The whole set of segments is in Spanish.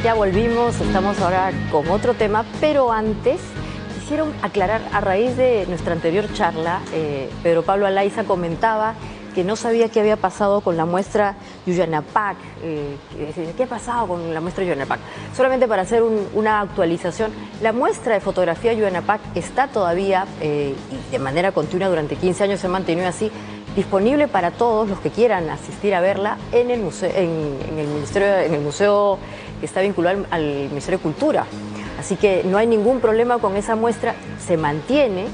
ya volvimos, estamos ahora con otro tema, pero antes quisiera aclarar, a raíz de nuestra anterior charla, Pedro Pablo Alaiza comentaba que no sabía qué había pasado con la muestra Yuyanapac. ¿Qué ha pasado con la muestra Yuyanapac? Solamente para hacer una actualización, la muestra de fotografía Yuyanapac está todavía, y de manera continua durante 15 años se ha mantenido así, disponible para todos los que quieran asistir a verla en el museo, en el museo que está vinculado al Ministerio de Cultura. Así que no hay ningún problema con esa muestra, se mantiene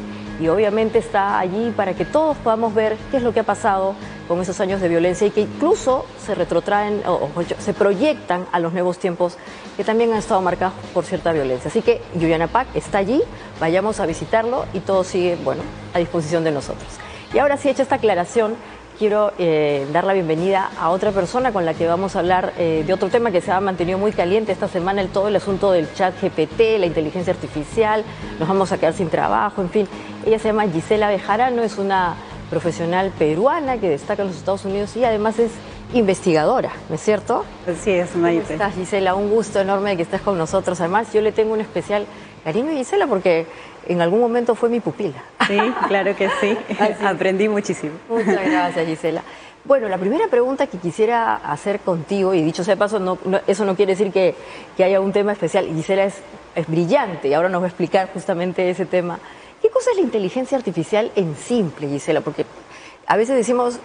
y obviamente está allí para que todos podamos ver qué es lo que ha pasado con esos años de violencia y que incluso se retrotraen o se proyectan a los nuevos tiempos que también han estado marcados por cierta violencia. Así que Yuyanapac está allí, vayamos a visitarlo y todo sigue, bueno, a disposición de nosotros. Y ahora sí, hecha esta aclaración, quiero dar la bienvenida a otra persona con la que vamos a hablar de otro tema que se ha mantenido muy caliente esta semana, todo el asunto del ChatGPT, la inteligencia artificial, nos vamos a quedar sin trabajo, en fin. Ella se llama Gisela Bejarano, es una profesional peruana que destaca en los Estados Unidos y además es investigadora, ¿no es cierto? Así es, Maite. ¿Cómo estás, Gisela? Un gusto enorme de que estés con nosotros. Además, yo le tengo un especial cariño a Gisela porque en algún momento fue mi pupila. Sí, claro que sí. Aprendí muchísimo. Muchas gracias, Gisela. Bueno, la primera pregunta que quisiera hacer contigo, y dicho sea de paso, eso no quiere decir que haya un tema especial. Gisela es brillante y ahora nos va a explicar justamente ese tema. ¿Qué cosa es la inteligencia artificial en simple, Gisela? Porque a veces decimos,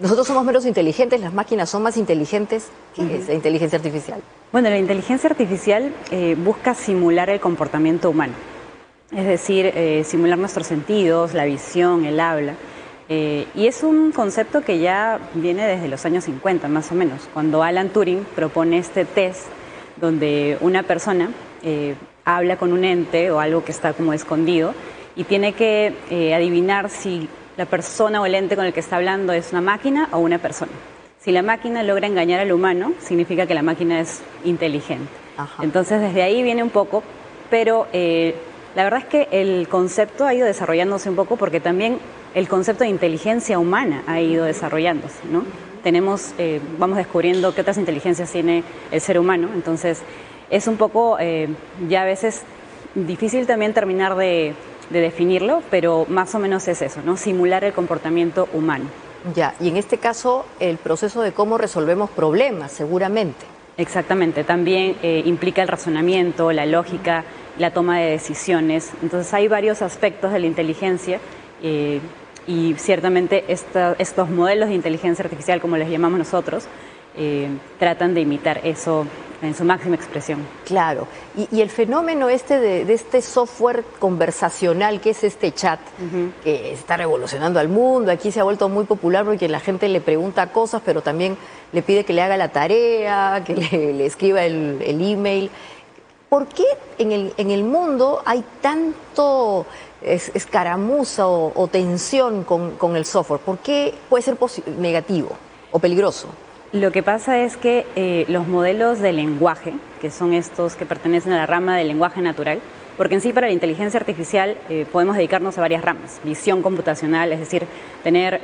nosotros somos menos inteligentes, las máquinas son más inteligentes. ¿Qué es la inteligencia artificial? Bueno, la inteligencia artificial busca simular el comportamiento humano. Es decir, simular nuestros sentidos, la visión, el habla. Y es un concepto que ya viene desde los años 50, más o menos, cuando Alan Turing propone este test donde una persona habla con un ente o algo que está como escondido y tiene que adivinar si la persona o el ente con el que está hablando es una máquina o una persona. Si la máquina logra engañar al humano, significa que la máquina es inteligente. Ajá. Entonces, desde ahí viene un poco, pero la verdad es que el concepto ha ido desarrollándose un poco porque también el concepto de inteligencia humana ha ido desarrollándose, ¿no? Vamos descubriendo qué otras inteligencias tiene el ser humano, entonces es un poco ya a veces difícil también terminar de definirlo, pero más o menos es eso, ¿no? Simular el comportamiento humano. Ya, y en este caso el proceso de cómo resolvemos problemas, seguramente. Exactamente, también implica el razonamiento, la lógica, la toma de decisiones. Entonces hay varios aspectos de la inteligencia y ciertamente estos modelos de inteligencia artificial, como les llamamos nosotros, tratan de imitar eso en su máxima expresión. Claro, y el fenómeno de este software conversacional que es este chat, que está revolucionando al mundo, aquí se ha vuelto muy popular porque la gente le pregunta cosas, pero también le pide que le haga la tarea, que le escriba el email. ¿Por qué en el mundo hay tanto escaramuza o tensión con el software? ¿Por qué puede ser negativo o peligroso? Lo que pasa es que los modelos de lenguaje, que son estos que pertenecen a la rama del lenguaje natural, porque en sí para la inteligencia artificial podemos dedicarnos a varias ramas. Visión computacional, es decir, tener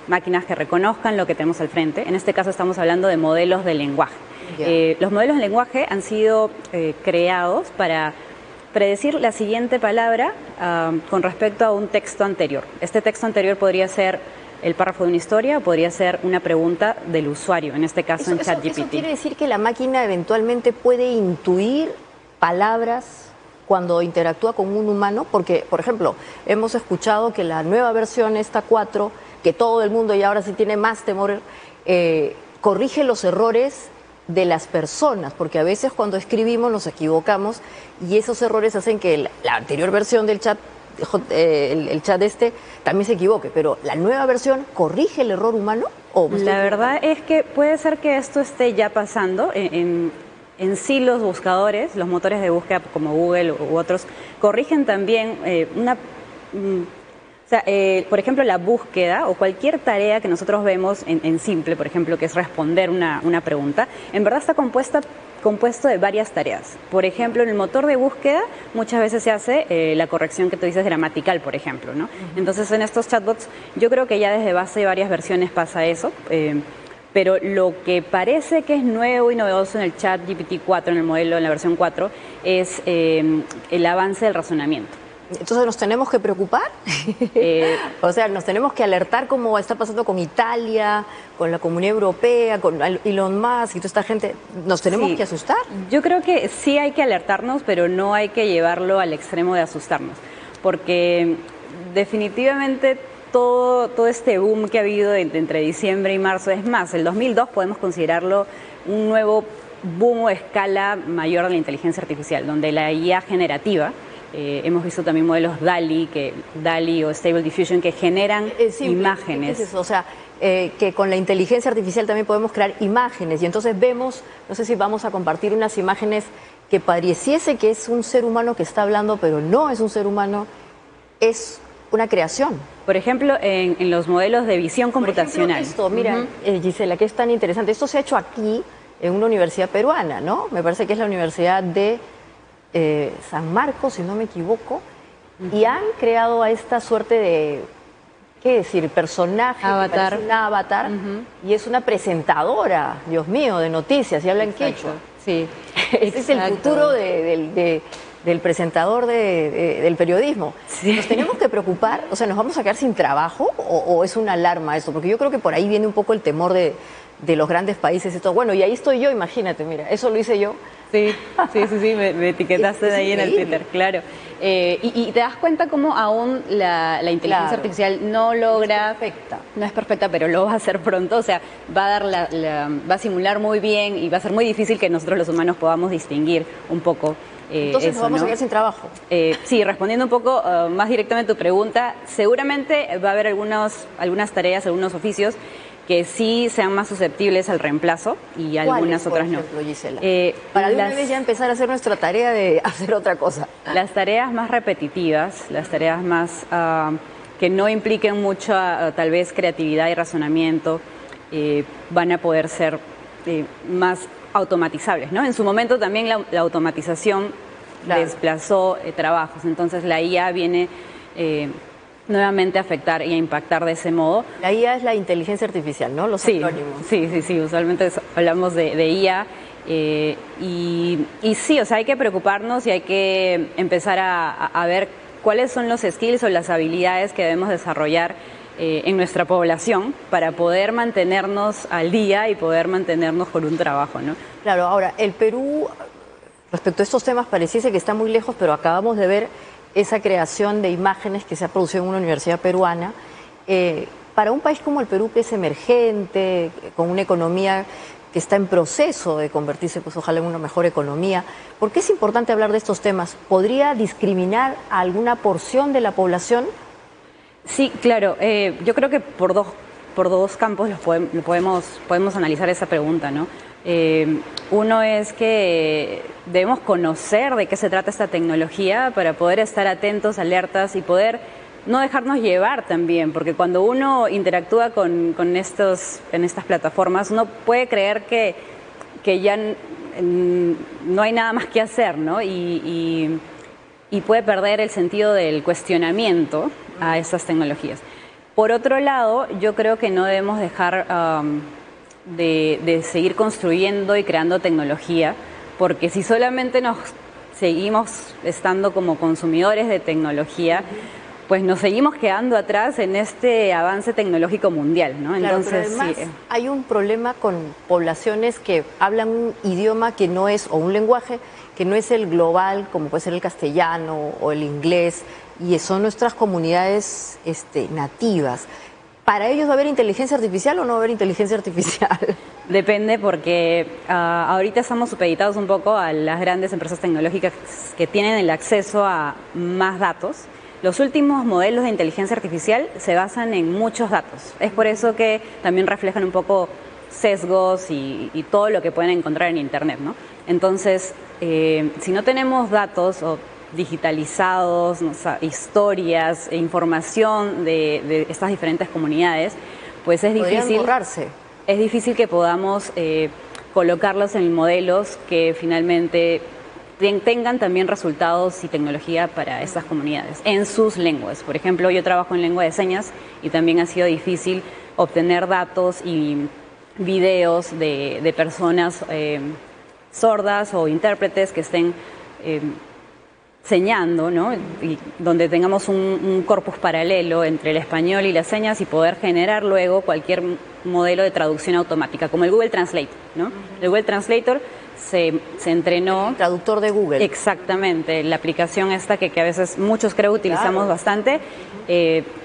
máquinas que reconozcan lo que tenemos al frente. En este caso estamos hablando de modelos de lenguaje. Los modelos de lenguaje han sido creados para predecir la siguiente palabra con respecto a un texto anterior. Este texto anterior podría ser el párrafo de una historia o podría ser una pregunta del usuario, en este caso en ChatGPT. ¿Eso quiere decir que la máquina eventualmente puede intuir palabras cuando interactúa con un humano? Porque, por ejemplo, hemos escuchado que la nueva versión, esta 4, que todo el mundo ya ahora sí tiene más temor, corrige los errores de las personas, porque a veces cuando escribimos nos equivocamos y esos errores hacen que la anterior versión del chat, el chat también se equivoque, pero ¿la nueva versión corrige el error humano? La verdad es que puede ser que esto esté ya pasando. En sí los buscadores, los motores de búsqueda como Google u otros, corrigen también por ejemplo, la búsqueda o cualquier tarea que nosotros vemos en simple, por ejemplo, que es responder una pregunta, en verdad está compuesto de varias tareas. Por ejemplo, en el motor de búsqueda muchas veces se hace la corrección que tú dices gramatical, por ejemplo, ¿no? Entonces, en estos chatbots yo creo que ya desde base de varias versiones pasa eso. Pero lo que parece que es nuevo y novedoso en el ChatGPT 4, en el modelo, en la versión 4, es el avance del razonamiento. Entonces, ¿nos tenemos que preocupar? O sea, ¿nos tenemos que alertar como está pasando con Italia, con la Comunidad Europea, con Elon Musk y toda esta gente? ¿Nos tenemos que asustar? Yo creo que sí hay que alertarnos, pero no hay que llevarlo al extremo de asustarnos. Porque definitivamente todo este boom que ha habido entre diciembre y marzo, es más, el 2002 podemos considerarlo un nuevo boom o escala mayor de la inteligencia artificial, donde la IA generativa, hemos visto también modelos DALL-E o Stable Diffusion que generan imágenes. ¿Qué es eso? O sea, que con la inteligencia artificial también podemos crear imágenes y entonces vemos, no sé si vamos a compartir unas imágenes que pareciese que es un ser humano que está hablando, pero no es un ser humano, es una creación. Por ejemplo, en los modelos de visión computacional. Por ejemplo, esto, mira, Gisela, que es tan interesante. Esto se ha hecho aquí, en una universidad peruana, ¿no? Me parece que es la Universidad de San Marcos, si no me equivoco, y han creado a esta suerte de, ¿qué decir?, personaje, avatar. Una avatar, y es una presentadora, Dios mío, de noticias, y habla en quechua. Sí. Ese es el futuro del presentador del periodismo. Sí. ¿Nos tenemos que preocupar? O sea, ¿nos vamos a quedar sin trabajo o es una alarma esto? Porque yo creo que por ahí viene un poco el temor de los grandes países y todo. Bueno, y ahí estoy yo, imagínate, mira, eso lo hice yo. Sí, me etiquetaste de ahí en el Twitter, claro. Y te das cuenta cómo aún la inteligencia artificial no logra... No es perfecta, pero lo va a hacer pronto. O sea, va a simular muy bien y va a ser muy difícil que nosotros los humanos podamos distinguir un poco. Entonces eso, nos vamos ¿no? a quedar sin trabajo. Sí, respondiendo un poco más directamente a tu pregunta, seguramente va a haber algunas tareas, algunos oficios que sí sean más susceptibles al reemplazo y algunas otras no. Por ejemplo, Gisela? Para de una vez ya empezar a hacer nuestra tarea de hacer otra cosa. Las tareas más repetitivas, las tareas más que no impliquen mucho tal vez creatividad y razonamiento, van a poder ser más automatizables, ¿no? En su momento también la automatización desplazó trabajos, entonces la IA viene nuevamente a afectar y a impactar de ese modo. La IA es la inteligencia artificial, ¿no? Los acrónimos. Sí, usualmente hablamos de IA y sí, o sea, hay que preocuparnos y hay que empezar a ver cuáles son los skills o las habilidades que debemos desarrollar en nuestra población para poder mantenernos al día y poder mantenernos con un trabajo, ¿no? Claro, ahora, el Perú, respecto a estos temas, pareciese que está muy lejos, pero acabamos de ver esa creación de imágenes que se ha producido en una universidad peruana. Para un país como el Perú, que es emergente, con una economía que está en proceso de convertirse, pues ojalá en una mejor economía, ¿por qué es importante hablar de estos temas? ¿Podría discriminar a alguna porción de la población? Sí, claro. Yo creo que por dos campos podemos analizar esa pregunta, ¿no? Uno es que debemos conocer de qué se trata esta tecnología para poder estar atentos, alertas y poder no dejarnos llevar también, porque cuando uno interactúa en estas plataformas, uno puede creer que ya no hay nada más que hacer, ¿no? Y puede perder el sentido del cuestionamiento a estas tecnologías. Por otro lado, yo creo que no debemos dejar de seguir construyendo y creando tecnología, porque si solamente nos seguimos estando como consumidores de tecnología, pues nos seguimos quedando atrás en este avance tecnológico mundial, ¿no? Entonces, claro, pero además, hay un problema con poblaciones que hablan un idioma que no es, o un lenguaje que no es el global, como puede ser el castellano o el inglés, y son nuestras comunidades nativas. ¿Para ellos va a haber inteligencia artificial o no va a haber inteligencia artificial? Depende, porque ahorita estamos supeditados un poco a las grandes empresas tecnológicas que tienen el acceso a más datos. Los últimos modelos de inteligencia artificial se basan en muchos datos. Es por eso que también reflejan un poco sesgos y todo lo que pueden encontrar en Internet, ¿no? Entonces, si no tenemos datos o digitalizados, ¿no? O sea, historias e información de estas diferentes comunidades, pues es difícil. Borrarse. Es difícil que podamos colocarlos en modelos que finalmente tengan también resultados y tecnología para estas comunidades en sus lenguas. Por ejemplo, yo trabajo en lengua de señas y también ha sido difícil obtener datos y videos de personas sordas o intérpretes que estén señando, ¿no? Y donde tengamos un corpus paralelo entre el español y las señas y poder generar luego cualquier modelo de traducción automática, como el Google Translator, ¿no? El Google Translator se entrenó... El traductor de Google. Exactamente, la aplicación esta que a veces muchos creo utilizamos bastante,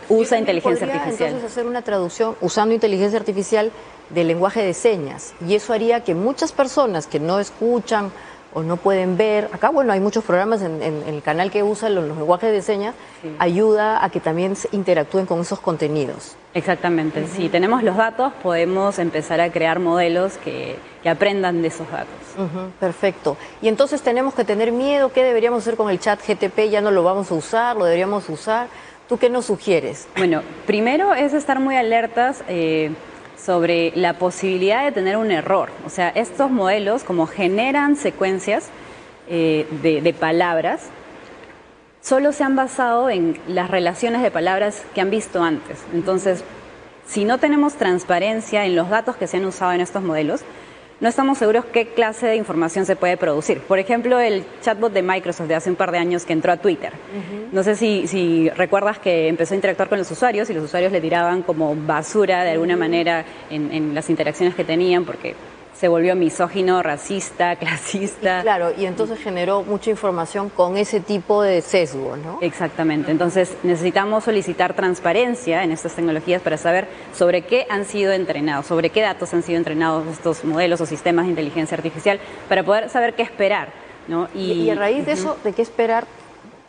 usa inteligencia artificial. Entonces hacer una traducción usando inteligencia artificial del lenguaje de señas, y eso haría que muchas personas que no escuchan o no pueden ver, acá bueno hay muchos programas en el canal que usan los lenguajes de señas, sí, ayuda a que también interactúen con esos contenidos. Exactamente, si tenemos los datos podemos empezar a crear modelos que aprendan de esos datos. Perfecto. Y entonces tenemos que tener miedo. ¿Qué deberíamos hacer con el chat GTP? ¿Ya no lo vamos a usar? ¿Lo deberíamos usar? ¿Tú qué nos sugieres? Bueno, primero es estar muy alertas sobre la posibilidad de tener un error. O sea, estos modelos, como generan secuencias de palabras, solo se han basado en las relaciones de palabras que han visto antes. Entonces, si no tenemos transparencia en los datos que se han usado en estos modelos, no estamos seguros qué clase de información se puede producir. Por ejemplo, el chatbot de Microsoft de hace un par de años que entró a Twitter. No sé si recuerdas que empezó a interactuar con los usuarios y los usuarios le tiraban como basura de alguna manera en las interacciones que tenían porque se volvió misógino, racista, clasista. Y claro, y entonces generó mucha información con ese tipo de sesgo, ¿no? Exactamente. Entonces necesitamos solicitar transparencia en estas tecnologías para saber sobre qué han sido entrenados, sobre qué datos han sido entrenados estos modelos o sistemas de inteligencia artificial para poder saber qué esperar, ¿no? Y a raíz de eso, de qué esperar,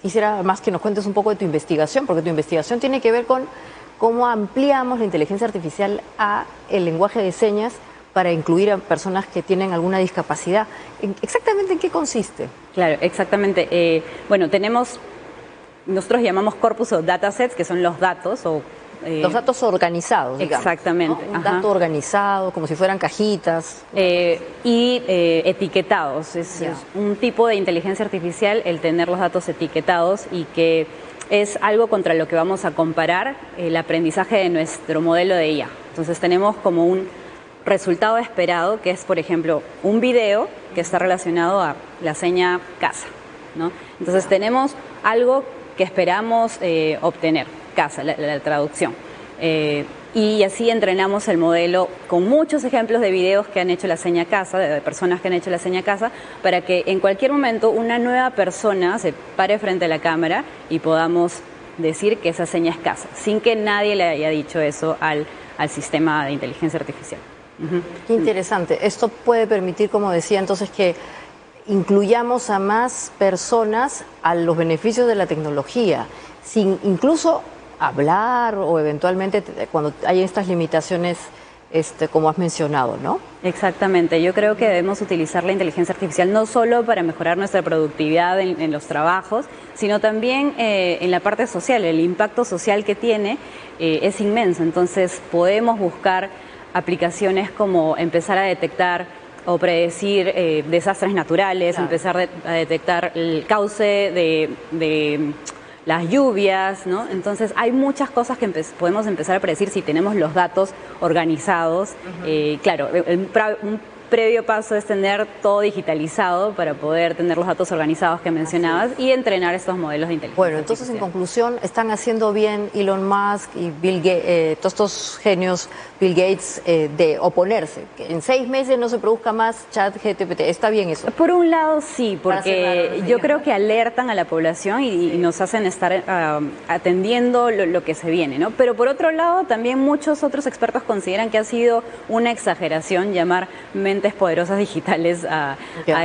quisiera más que nos cuentes un poco de tu investigación, porque tu investigación tiene que ver con cómo ampliamos la inteligencia artificial a el lenguaje de señas para incluir a personas que tienen alguna discapacidad. ¿Exactamente en qué consiste? Claro, exactamente. Bueno, nosotros llamamos corpus o datasets, que son los datos o... los datos organizados, digamos. Exactamente. ¿No? Un dato organizado, como si fueran cajitas. Y etiquetados. Es un tipo de inteligencia artificial el tener los datos etiquetados y que es algo contra lo que vamos a comparar el aprendizaje de nuestro modelo de IA. Entonces tenemos como un resultado esperado, que es, por ejemplo, un video que está relacionado a la seña casa, ¿no? Entonces tenemos algo que esperamos obtener, casa, la traducción. Y así entrenamos el modelo con muchos ejemplos de videos que han hecho la seña casa, de personas que han hecho la seña casa, para que en cualquier momento una nueva persona se pare frente a la cámara y podamos decir que esa seña es casa, sin que nadie le haya dicho eso al sistema de inteligencia artificial. Qué interesante. Esto puede permitir, como decía, entonces que incluyamos a más personas a los beneficios de la tecnología, sin incluso hablar o eventualmente cuando hay estas limitaciones, como has mencionado, ¿no? Exactamente. Yo creo que debemos utilizar la inteligencia artificial no solo para mejorar nuestra productividad en los trabajos, sino también en la parte social. El impacto social que tiene es inmenso. Entonces podemos buscar aplicaciones como empezar a detectar o predecir desastres naturales, claro, empezar a detectar el cauce de las lluvias, ¿no? Entonces hay muchas cosas que podemos empezar a predecir si tenemos los datos organizados. Claro, un previo paso es tener todo digitalizado para poder tener los datos organizados que mencionabas y entrenar estos modelos de inteligencia Bueno, entonces en conclusión, están haciendo bien Elon Musk y Bill Gates, todos estos genios, Bill Gates, de oponerse, que en 6 meses no se produzca más ChatGPT. ¿Está bien eso? Por un lado sí, porque yo creo que alertan a la población y nos hacen estar atendiendo lo que se viene, ¿no? Pero por otro lado también muchos otros expertos consideran que ha sido una exageración llamar mentes poderosas digitales a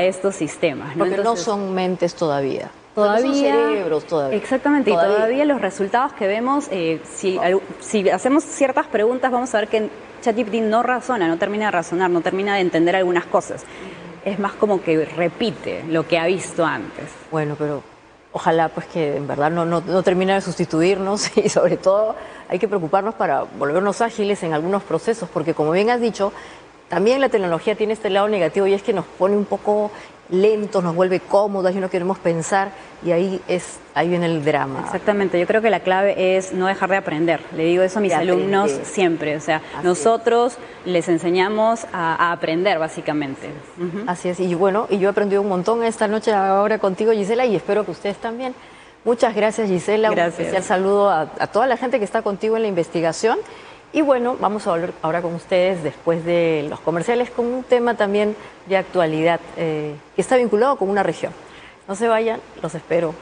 estos sistemas, ¿no? Porque entonces, no son mentes todavía. Todavía son cerebros todavía. Exactamente, y todavía los resultados que vemos, si hacemos ciertas preguntas, vamos a ver que ChatGPT no razona, no termina de razonar, no termina de entender algunas cosas. Es más como que repite lo que ha visto antes. Bueno, pero ojalá pues que en verdad no termine de sustituirnos y sobre todo hay que preocuparnos para volvernos ágiles en algunos procesos, porque como bien has dicho, también la tecnología tiene este lado negativo y es que nos pone un poco lentos, nos vuelve cómodas y no queremos pensar y ahí viene el drama. Exactamente, yo creo que la clave es no dejar de aprender. Le digo eso a mis alumnos siempre, o sea, nosotros les enseñamos a aprender básicamente. Así es, y bueno, y yo he aprendido un montón esta noche ahora contigo, Gisela, y espero que ustedes también. Muchas gracias, Gisela. Gracias. Un especial saludo a toda la gente que está contigo en la investigación. Y bueno, vamos a volver ahora con ustedes después de los comerciales con un tema también de actualidad que está vinculado con una región. No se vayan, los espero.